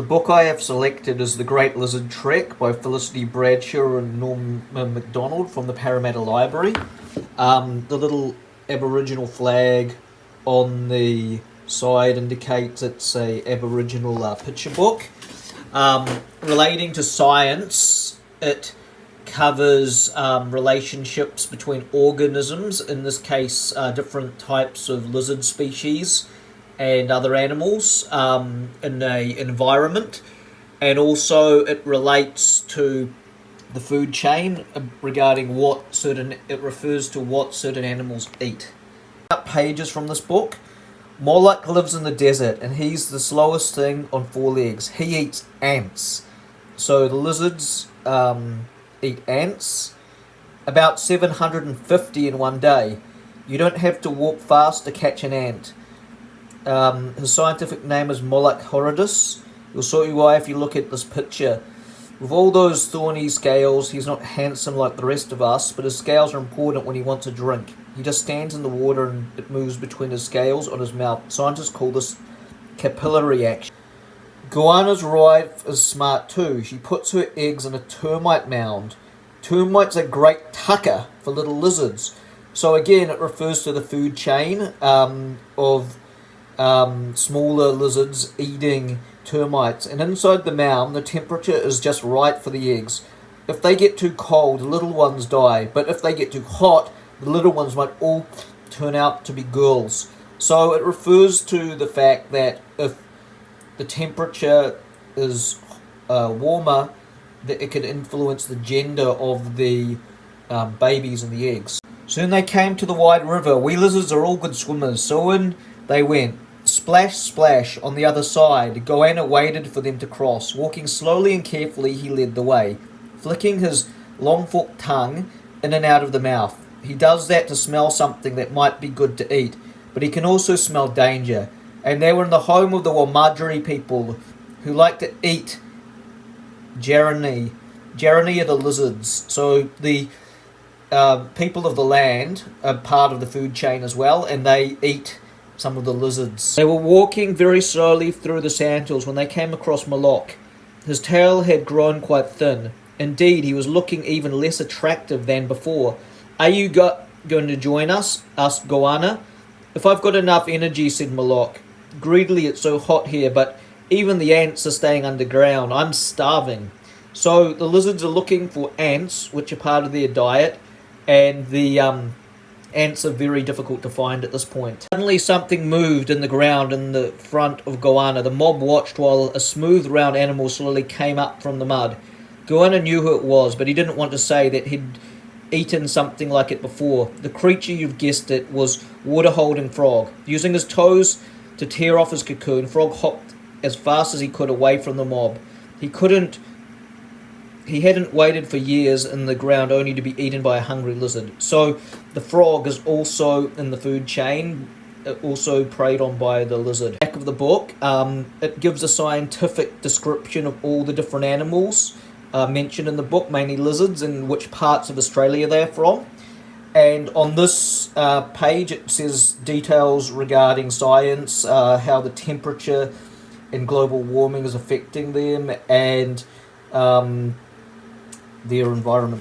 book I have selected is The Great Lizard Trek by Felicity Bradshaw and Norman MacDonald from the Parramatta Library. The little Aboriginal flag on the side indicates it's a Aboriginal picture book. Relating to science, it covers relationships between organisms, in this case different types of lizard species and other animals in a environment, and also it relates to the food chain regarding it refers to what certain animals eat. Pages from this book. Moloch lives in the desert and he's the slowest thing on four legs. He eats ants. So the lizards eat ants, about 750 in one day. You don't have to walk fast to catch an ant. His scientific name is Moloch horridus. You'll see why if you look at this picture. With all those thorny scales, he's not handsome like the rest of us, but his scales are important when he wants a drink. He just stands in the water and it moves between his scales on his mouth. Scientists call this capillary action. Goanna's wife is smart too. She puts her eggs in a termite mound. Termites are great tucker for little lizards. So again, it refers to the food chain of smaller lizards eating termites, and inside the mound the temperature is just right for the eggs. If they get too cold, the little ones die, but if they get too hot, the little ones might all turn out to be girls. So it refers to the fact that if the temperature is warmer, that it could influence the gender of the babies and the eggs. Soon they came to the wide river. We lizards are all good swimmers, so in they went. Splash, splash, on the other side. Goanna waited for them to cross. Walking slowly and carefully, he led the way, flicking his long forked tongue in and out of the mouth. He does that to smell something that might be good to eat, but he can also smell danger. And they were in the home of the Walmadjri people, who like to eat Jarani. Jarani are the lizards. So the people of the land are part of the food chain as well, and they eat some of the lizards. They were walking very slowly through the sandhills when they came across Moloch. His tail had grown quite thin. Indeed, he was looking even less attractive than before. Are you going to join us? Asked Goanna. If I've got enough energy, said Moloch. Greedily, it's so hot here, but even the ants are staying underground. I'm starving. So the lizards are looking for ants, which are part of their diet, and the ants are very difficult to find at this point. Suddenly something moved in the ground in the front of Goanna. The mob watched while a smooth round animal slowly came up from the mud. Goanna knew who it was, but he didn't want to say that he'd eaten something like it before. The creature, you've guessed it, was water-holding Frog. Using his toes to tear off his cocoon, Frog hopped as fast as he could away from the mob. He hadn't waited for years in the ground only to be eaten by a hungry lizard. So the frog is also in the food chain, also preyed on by the lizard. Back of the book, it gives a scientific description of all the different animals mentioned in the book, mainly lizards, and which parts of Australia they're from. And on this page it says details regarding science, how the temperature and global warming is affecting them, and their environment.